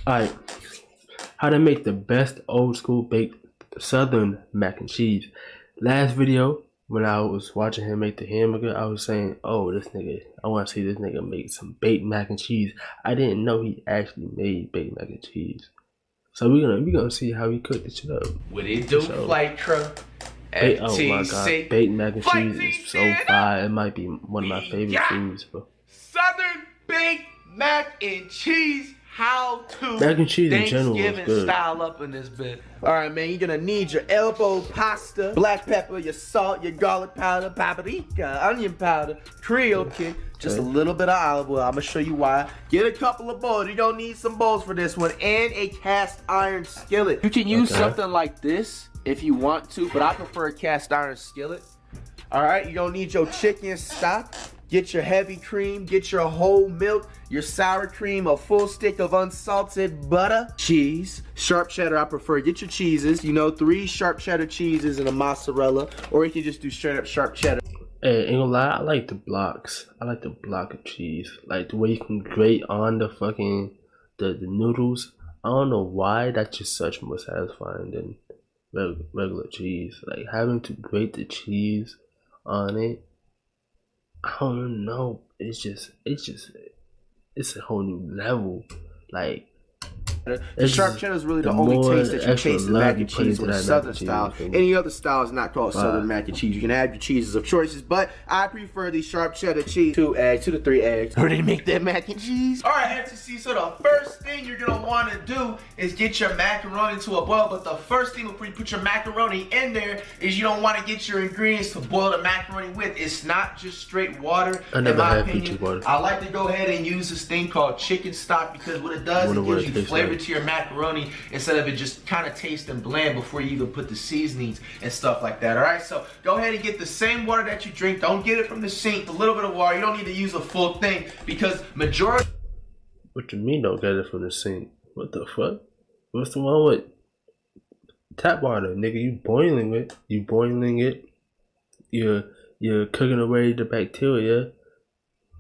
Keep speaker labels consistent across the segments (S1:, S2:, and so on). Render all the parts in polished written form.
S1: Alright, how to make the best old school baked southern mac and cheese. Last video, when I was watching him make the hamburger, I was saying, oh, this nigga, I want to see this nigga make some baked mac and cheese. I didn't know he actually made baked mac and cheese. So we're gonna see how he cooked this shit up.
S2: What it do, flight crew?
S1: Oh my god, baked mac and cheese is so fire. It might be one of my favorite foods, bro.
S2: Southern baked mac and cheese. How to
S1: mac and cheese in general is
S2: Thanksgiving
S1: good.
S2: style up in this bit. Alright, man, you're gonna need your elbow pasta, black pepper, your salt, your garlic powder, paprika, onion powder, Creole kick, just a little bit of olive oil. I'm gonna show you why. Get a couple of bowls. You're gonna need some bowls for this one, and a cast iron skillet. You can use something like this if you want to, but I prefer a cast iron skillet. Alright, you're gonna need your chicken stock. Get your heavy cream, get your whole milk, your sour cream, a full stick of unsalted butter, cheese, sharp cheddar I prefer. Get your cheeses, you know, 3 sharp cheddar cheeses and a mozzarella, or you can just do straight up sharp cheddar.
S1: Hey, ain't gonna lie, I like the blocks. I like the block of cheese. Like the way you can grate on the fucking, the noodles. I don't know why that's just such more satisfying than regular cheese. Like having to grate the cheese on it, I don't know. It's a whole new level. Like
S2: the sharp cheddar is really the only taste that you taste in mac and cheese with a southern style. Any other style is not called southern mac and cheese. You can add your cheeses of choices, but I prefer the sharp cheddar cheese. 2 to 3 eggs. Ready to make that mac and cheese? All right, FTC. So the first thing you're gonna want to do is get your macaroni to a boil. But the first thing before you put your macaroni in there is you don't want to get your ingredients to boil the macaroni with. It's not just straight water.
S1: I never had peachy water.
S2: I like to go ahead and use this thing called chicken stock because what it does, it gives you flavor to your macaroni instead of it just kind of tasting bland before you even put the seasonings and stuff like that. All right, so go ahead and get the same water that you drink. Don't get it from the sink. A little bit of water. You don't need to use a full thing because majority.
S1: What you mean don't get it from the sink? What the fuck? What's the one with tap water, nigga? You boiling it. You're cooking away the bacteria.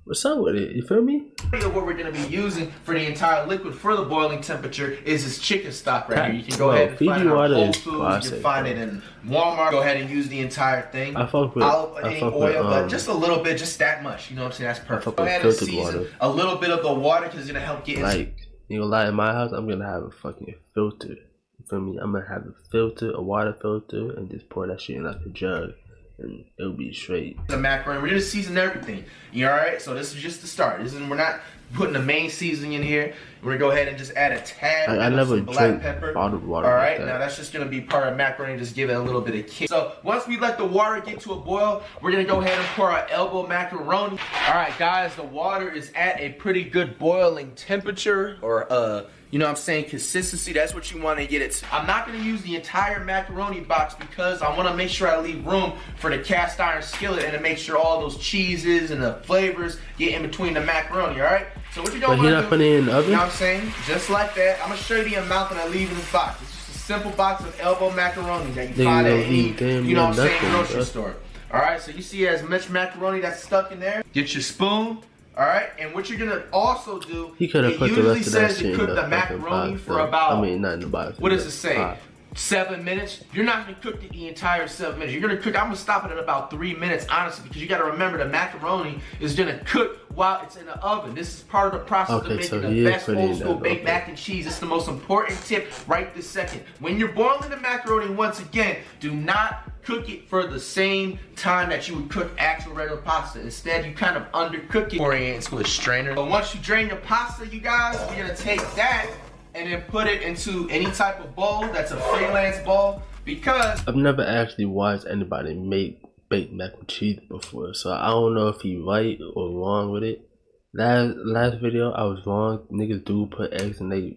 S1: What's up with it? You feel me?
S2: What we're going to be using for the entire liquid for the boiling temperature is this chicken stock right here. You can go ahead and find it on Whole Foods. You can find it in Walmart. Go ahead and use the entire thing.
S1: I fuck with
S2: oil, but just a little bit, just that much. You know what I'm saying? That's perfect. Go ahead and season a little bit of the water because it's going to help get
S1: like, you know, like in my house, I'm going to have a fucking filter. You feel me? I'm going to have a filter, a water filter, and just pour that shit in like a jug. And it'll be straight.
S2: The macaroni, we're gonna season everything. You alright? So this is just the start. We're not putting the main seasoning in here. We're gonna go ahead and just add a tad of some black pepper.
S1: Bottled water.
S2: Alright, now that's just gonna be part of macaroni, just give it a little bit of kick. So once we let the water get to a boil, we're gonna go ahead and pour our elbow macaroni. Alright guys, the water is at a pretty good boiling temperature, or you know what I'm saying, consistency. That's what you want to get it to. I'm not going to use the entire macaroni box because I want to make sure I leave room for the cast iron skillet and to make sure all those cheeses and the flavors get in between the macaroni, all right? So what you're going to do,
S1: not putting it in the oven?
S2: You know what I'm saying? Just like that. I'm going to show you the amount that I leave in this box. It's just a simple box of elbow macaroni that you find at any, you know what I'm saying, grocery store. All right, so you see as much macaroni that's stuck in there. Get your spoon. Alright, and what you're gonna also do,
S1: he could have put the rest of that shit in
S2: the macaroni for about,
S1: not in the box.
S2: What does it say? 7 minutes? You're not gonna cook it the entire 7 minutes. You're gonna cook, I'm gonna stop it at about 3 minutes, honestly, because you gotta remember the macaroni is gonna cook while it's in the oven. This is part of the process of making the best old school baked mac and cheese. It's the most important tip right this second. When you're boiling the macaroni, once again, do not cook it for the same time that you would cook actual regular pasta. Instead, you kind of undercook it. Orient with a strainer. But once you drain your pasta, you guys, we're gonna take that and then put it into any type of bowl that's a freelance bowl, because
S1: I've never actually watched anybody make baked mac and cheese before, so I don't know if he's right or wrong with it. Last video I was wrong. Niggas do put eggs in they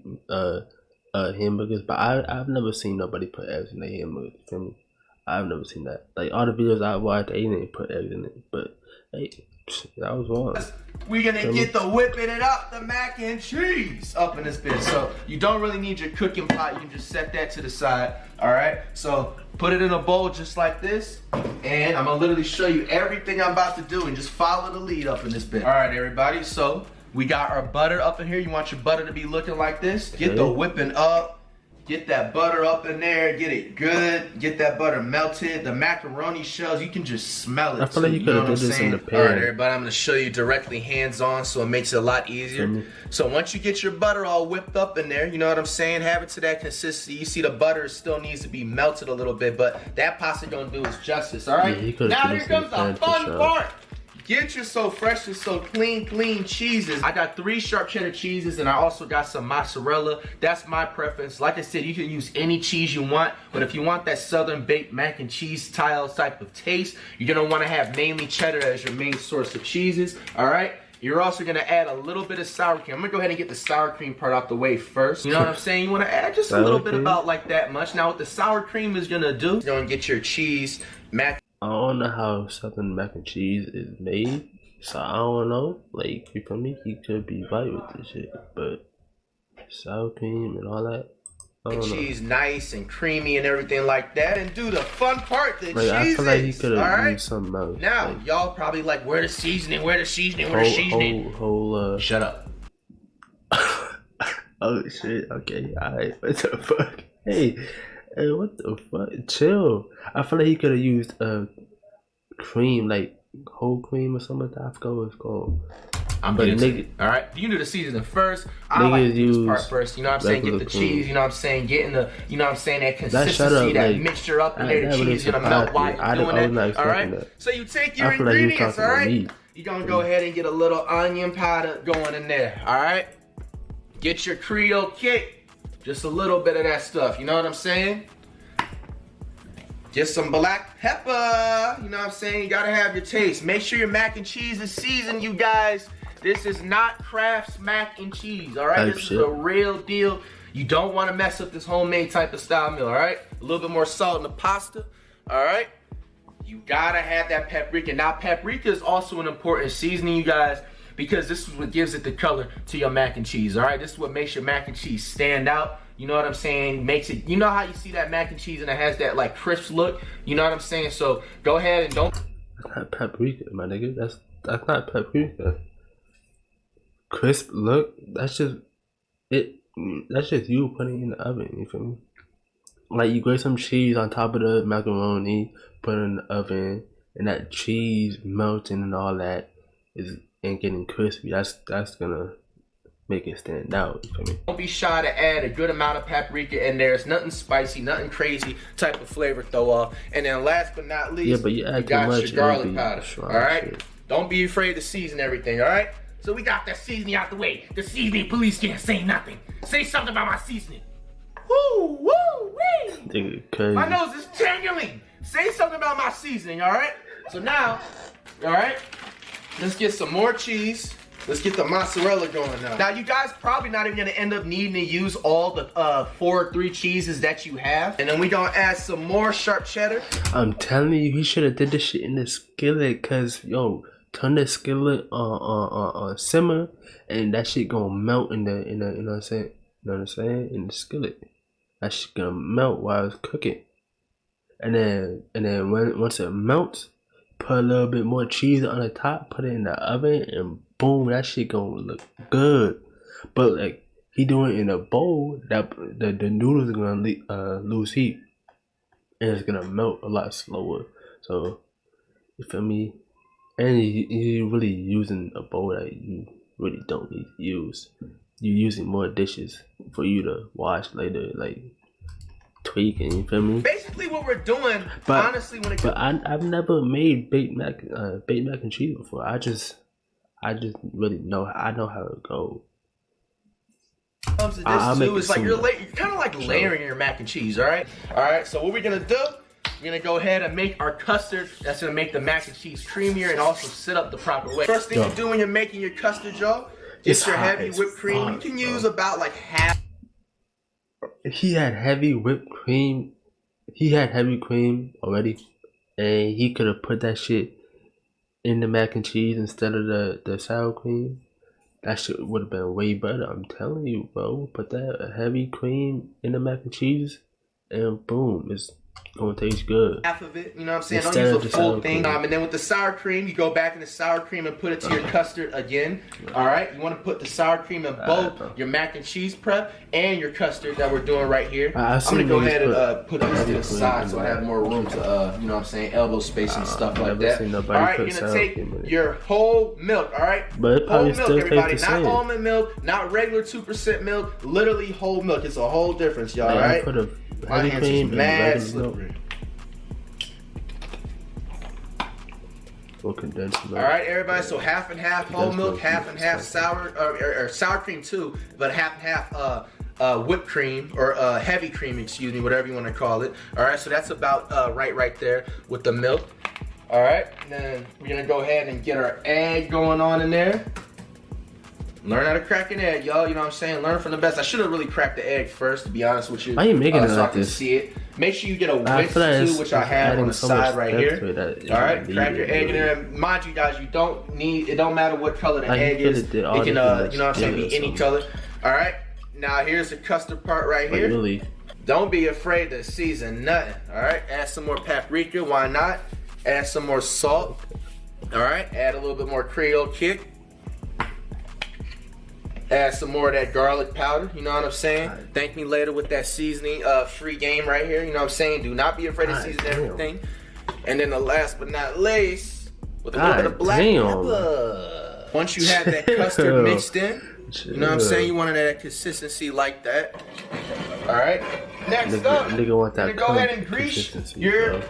S1: hamburgers, but I've never seen nobody put eggs in their hamburgers. You feel me? I've never seen that. Like all the videos I watched, they didn't put eggs in it, but hey, I was wrong.
S2: We're gonna get the whipping it up, the mac and cheese up in this bit. So you don't really need your cooking pot. You can just set that to the side. All right. So put it in a bowl just like this, and I'm gonna literally show you everything I'm about to do, and just follow the lead up in this bit. All right, everybody. So We got our butter up in here. You want your butter to be looking like this. Get the whipping up. Get that butter up in there. Get it good. Get that butter melted. The macaroni shells, you can just smell it.
S1: I feel like you could have did this in the pan.
S2: All right, everybody, I'm going to show you directly hands-on so it makes it a lot easier. So once you get your butter all whipped up in there, you know what I'm saying? Have it to that consistency. You see the butter still needs to be melted a little bit, but that pasta going to do its justice, all right?
S1: Yeah,
S2: now here comes the fun part. Get your so fresh and so clean cheeses. I got 3 sharp cheddar cheeses and I also got some mozzarella. That's my preference. Like I said, you can use any cheese you want, but if you want that southern baked mac and cheese style type of taste, you're gonna wanna have mainly cheddar as your main source of cheeses, all right? You're also gonna add a little bit of sour cream. I'm gonna go ahead and get the sour cream part out the way first. You know what I'm saying? You wanna add just a little bit, about like that much. Now what the sour cream is gonna do, you're gonna get your cheese, mac.
S1: I don't know how southern mac and cheese is made, so I don't know. Like, you feel me? He could be right with this shit, but sour cream and all that, I don't know.
S2: Cheese nice and creamy and everything like that, and do the fun part, the cheese.
S1: I feel like he could have used something else.
S2: Now,
S1: like,
S2: y'all probably like, where the seasoning? Where the seasoning? Where the seasoning? Shut up.
S1: Oh shit. Okay. Alright. What the fuck? Hey, what the fuck? Chill. I feel like he could have used cream, like whole cream or something like that. I forgot what it's called.
S2: I'm getting to it. All right, you do the seasoning first. I like to do this part first. You know what I'm saying? Get the cheese. You know what I'm saying? Getting the, you know what I'm saying? That consistency, that mixture up in there. The cheese gonna melt while you're doing that. All right. So you take your ingredients. All right. You're gonna go ahead and get a little onion powder going in there. All right. Get your Creole kick. Just a little bit of that stuff. You know what I'm saying? Get some black pepper. You know what I'm saying? You gotta have your taste. Make sure your mac and cheese is seasoned, you guys. This is not Kraft's mac and cheese, all right? This is the real deal. You don't want to mess up this homemade type of style meal, all right? A little bit more salt in the pasta, all right? You gotta have that paprika. Now, paprika is also an important seasoning, you guys, because this is what gives it the color to your mac and cheese, all right? This is what makes your mac and cheese stand out. You know what I'm saying? Makes it, you know how you see that mac and cheese and it has that like crisp look? You know what I'm saying? So go ahead and don't.
S1: That's not paprika, my nigga. That's not paprika. Crisp look, that's just it. That's just you putting it in the oven. You feel me? Like you grate some cheese on top of the macaroni, put it in the oven, and that cheese melting and all that and getting crispy. That's gonna make it stand out. You feel me?
S2: Don't be shy to add a good amount of paprika in there. It's nothing spicy, nothing crazy type of flavor throw off. And then last but not least,
S1: but you add
S2: got
S1: too much,
S2: your garlic powder. All right. Don't be afraid to season everything. All right. So we got that seasoning out the way. The seasoning police can't say nothing. Say something about my seasoning. Woo, woo, wee. My nose is tingling. Say something about my seasoning, all right? So now, all right, let's get some more cheese. Let's get the mozzarella going now. Now, you guys probably not even gonna end up needing to use all the 3 cheeses that you have. And then we gonna add some more sharp cheddar. I'm
S1: telling you, he should have did this shit in the skillet, cause yo, turn the skillet on simmer, and that shit gonna melt in the, you know what I'm saying? You know what I'm saying? In the skillet, that shit gonna melt while it's cooking. And then once it melts, put a little bit more cheese on the top, put it in the oven, and boom, that shit gonna look good. But like he doing it in a bowl, that the noodles are gonna lose heat, and it's gonna melt a lot slower. So you feel me? And you're really using a bowl that you really don't need to use. You're using more dishes for you to wash later, like tweaking. You feel me?
S2: Basically, what we're doing, honestly, when it comes.
S1: But I've never made baked mac and cheese before. I just really know. I know how it goes.
S2: Comes to this too, it's like you're kind of like layering your mac and cheese. All right. So what we're gonna do? We're gonna go ahead and make our custard. That's gonna make the mac and cheese creamier and also sit up the proper way. First thing you do when you're making your custard, y'all, get your heavy whipped cream. You can use about like half.
S1: He had heavy whipped cream. He had heavy cream already, and he could have put that shit in the mac and cheese instead of the sour cream. That shit would have been way better. I'm telling you, bro. Put that heavy cream in the mac and cheese, and boom, it's Gonna taste good.
S2: Half of it, you know what I'm saying? Don't
S1: Instead
S2: use
S1: of
S2: the
S1: the
S2: full
S1: sour
S2: thing.
S1: cream.
S2: And then with the sour cream, you go back in the sour cream and put it to your custard again. All right, you want to put the sour cream in both your mac and cheese prep and your custard that we're doing right here. I'm gonna go ahead and put this to the side so I have more room to, you know what I'm saying, elbow space and stuff like that. All right, you're gonna take your whole milk. All right, whole milk, everybody. Not almond milk, not regular 2% milk. Literally whole milk. It's a whole difference, y'all. All right. My hands is mad slippery. Alright, everybody, so half and half whole milk, half and half sour, or sour cream too, but half and half whipped cream, or heavy cream, excuse me, whatever you want to call it. Alright, so that's about right there with the milk. Alright, then we're going to go ahead and get our egg going on in there. Learn how to crack an egg, y'all. You know what I'm saying? Learn from the best. I should have really cracked the egg first, to be honest with you.
S1: Why are you making it
S2: so
S1: like
S2: I can
S1: this?
S2: see it. Make sure you get a whisk too, which I have on the side right here. All right, crack your egg in there. Mind you guys, you don't need. It don't matter what color the egg is. It can, you know what I'm saying, be any color. All right. Now here's the custard part right here.
S1: Really?
S2: Don't be afraid to season nothing. All right. Add some more paprika. Why not? Add some more salt. All right. Add a little bit more Creole kick. Add some more of that garlic powder, you know what I'm saying? Thank me later with that seasoning free game right here, you know what I'm saying? Do not be afraid to season everything. And then the last but not least, with a little bit of black pepper. Once you have that custard mixed in, you know what I'm saying? You want that consistency like that. Alright? Next up, you're gonna go ahead and grease your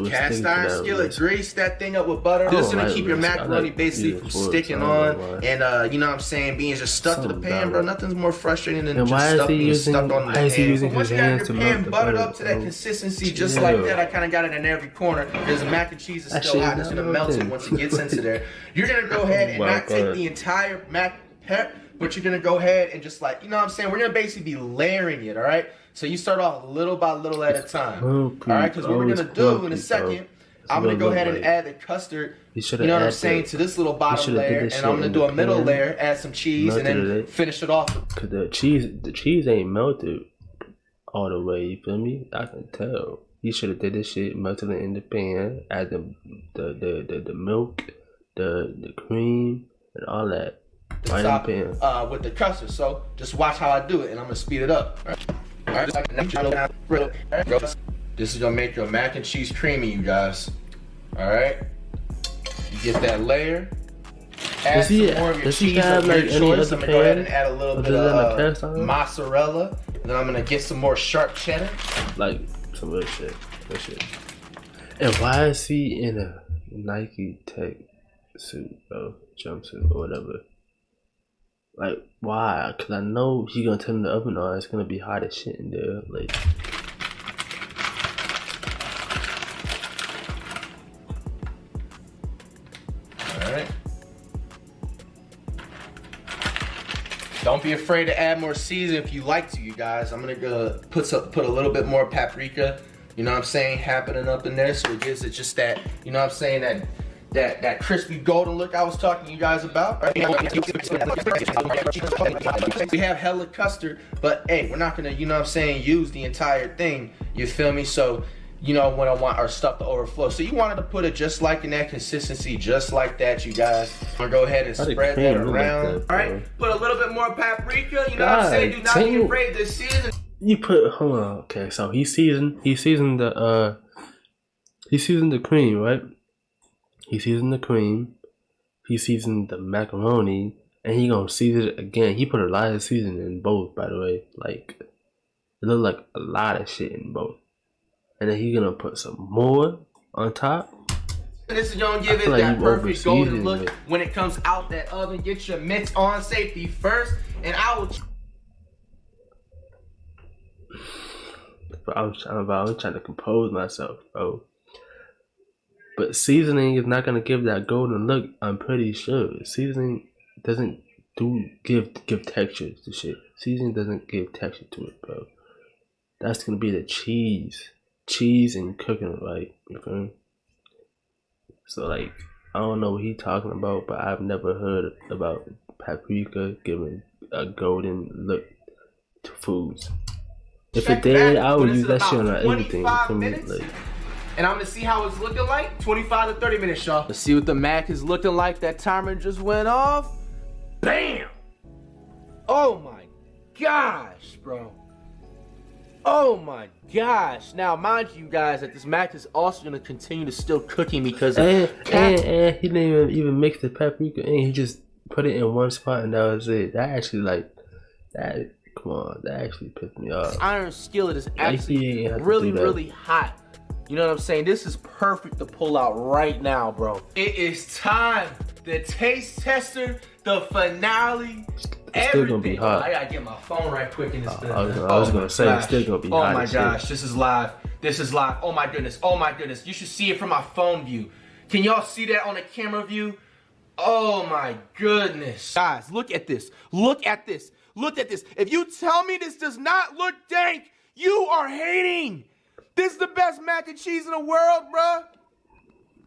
S2: cast iron skillet. Grease that thing up with butter. This is gonna keep your macaroni basically from sticking on and you know what I'm saying, being just stuck to the pan, bro. Nothing's more frustrating than just stuff being stuck on the pan. So once you got your pan buttered up to that consistency, just like that, I kind of got it in every corner because the mac and cheese is still hot. It's gonna melt it once it gets into there. You're gonna go ahead and not take the entire mac pep, but you're gonna go ahead and just like, you know what I'm saying, we're gonna basically be layering it, all right? So you start off little by little at a time, all right? Because what we're gonna do in a second, I'm gonna go ahead and add the custard, you know what I'm saying, to this little bottom layer, and I'm gonna do a middle layer, add some cheese, and then finish it off.
S1: Cause the cheese ain't melted all the way. You feel me? I can tell. You should have did this shit, melted it in the pan, add the milk, the cream, and all that. Right in the pan.
S2: With the custard. So just watch how I do it, and I'm gonna speed it up. All right. This is gonna make your mac and cheese creamy, you guys. All right. You get that layer. Add some more of your cheese of your choice. I'm gonna go ahead and add a little bit of mozzarella. And then I'm gonna get some more sharp cheddar.
S1: Like some real shit. Real shit. And why is he in a Nike Tech suit, bro? Jumpsuit or whatever? Like, why? Cause I know he gonna turn the oven on. It's gonna be hot as shit in there. Like,
S2: all right. Don't be afraid to add more seasoning if you like to, you guys. I'm gonna go put a little bit more paprika. You know what I'm saying? Happening up in there, so it gives it just that. You know what I'm saying? That crispy golden look I was talking to you guys about. We have hella custard, but hey, we're not gonna, you know what I'm saying, use the entire thing. You feel me? So, you know, when I want our stuff to overflow. So you wanted to put it just like in that consistency, just like that, you guys. I'm gonna go ahead and spread that around. All right, put a little bit more paprika. You know what I'm saying? Do not be afraid to season.
S1: You put, hold on, okay. So he seasoned the cream, right? He seasoned the cream, he seasoned the macaroni, and he gonna season it again. He put a lot of seasoning in both, by the way. Like, it look like a lot of shit in both. And then he gonna put some more on top.
S2: This is gonna give it that perfect golden look when it comes out that oven. Get your mitts on safety first, and I will.
S1: I was trying to compose myself, bro. But seasoning is not gonna give that golden look. I'm pretty sure seasoning doesn't give texture to shit. Seasoning doesn't give texture to it, bro. That's gonna be the cheese and cooking it right. You feel me? So like, I don't know what he talking about, but I've never heard about paprika giving a golden look to foods. If it
S2: Check
S1: did,
S2: back
S1: I
S2: when
S1: would
S2: it's
S1: use
S2: in
S1: that shit
S2: about
S1: on everything.
S2: 25
S1: For me,
S2: minutes.
S1: like,
S2: And I'm gonna see how it's looking like. 25 to 30 minutes, y'all. Let's see what the Mac is looking like. That timer just went off. Bam! Oh my gosh, bro. Oh my gosh. Now, mind you guys that this Mac is also gonna continue to still cooking because
S1: and he didn't even mix the paprika and he just put it in one spot and that was it. That actually like that. Come on, that actually pissed me off.
S2: this iron skillet is actually
S1: Like,
S2: really hot. You know what I'm saying? This is perfect to pull out right now, bro. It is time. The taste tester, the finale.
S1: It's still gonna be hot.
S2: I gotta get my phone right quick in this.
S1: I was gonna say it's still gonna be hot.
S2: Oh my gosh, this is live. This is live. Oh my goodness. Oh my goodness. You should see it from my phone view. Can y'all see that on the camera view? Oh my goodness. Guys, look at this. Look at this. Look at this. If you tell me this does not look dank, you are hating. This is the best mac and cheese in the world, bruh.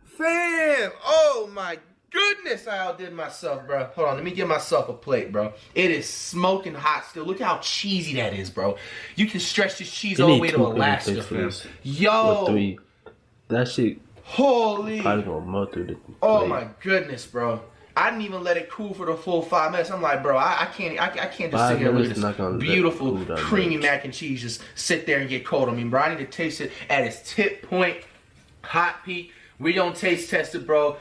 S2: Fam. Oh my goodness, I outdid myself, bro. Hold on, let me give myself a plate, bro. It is smoking hot still. Look how cheesy that is, bro. You can stretch this cheese all the way to Alaska, fam. Yo.
S1: 3. That shit.
S2: Holy.
S1: Probably gonna melt through the plate.
S2: Oh my goodness, bro. I didn't even let it cool for the full 5 minutes. I'm like, bro, I can't just sit here and look at this beautiful creamy mac and cheese just sit there and get cold on me, bro. I need to taste it at its tip point, hot peak. We don't taste test it, bro.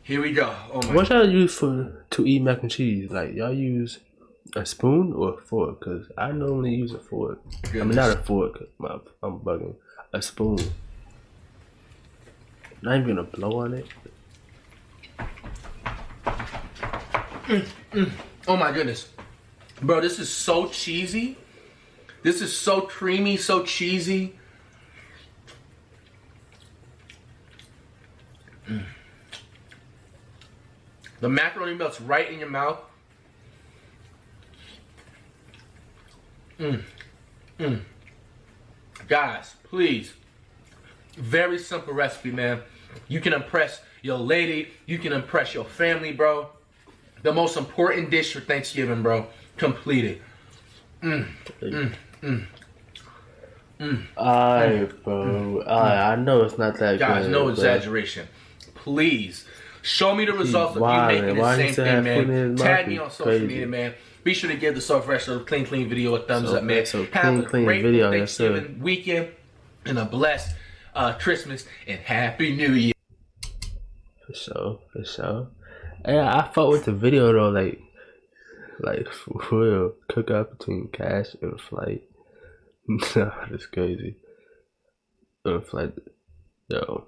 S2: Here we go. Oh my.
S1: What y'all use to eat mac and cheese? Like y'all use a spoon or a fork? Cause I normally use a fork. Goodness. I mean not a fork. I'm bugging. A spoon. Not even gonna blow on it.
S2: Oh my goodness, bro, this is so cheesy. This is so creamy, so cheesy. The macaroni melts right in your mouth. Guys, please. Very simple recipe, man. You can impress your lady. You can impress your family, bro. The most important dish for Thanksgiving, bro. Completed.
S1: Alright, bro. I know it's not that
S2: Guys,
S1: good.
S2: no exaggeration. Please. Show me the results of you making the same thing, man. Tag me on social media, man. Be sure to give the So Fresh Little Clean video a thumbs up, man. Have a great Thanksgiving weekend and a blessed Christmas and Happy New Year.
S1: For sure. And I fought with the video though, like for real. Cook up between Cash and Flight. Nah, that's crazy. Flight, yo.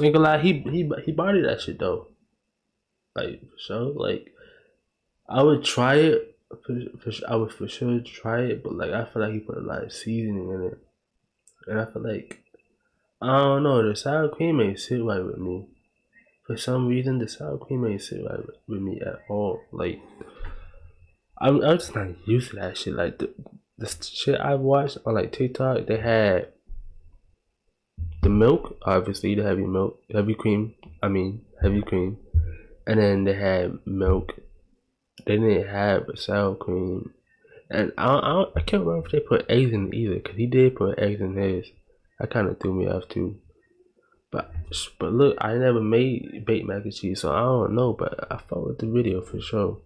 S1: Ain't gonna lie, he bodied that shit though. Like for sure, like I would try it. I would for sure try it, but like I feel like he put a lot of seasoning in it, and I feel like I don't know, the sour cream ain't sit right with me. For some reason, the sour cream ain't sit right with me at all. Like I'm just not used to that shit. Like the shit I watched on like TikTok, they had the milk, obviously the heavy cream, and then they had milk. They didn't have a sour cream, and I can't remember if they put eggs in it either. Cause he did put eggs in his. That kind of threw me off too. But look, I never made baked mac and cheese, so I don't know. But I followed the video for sure.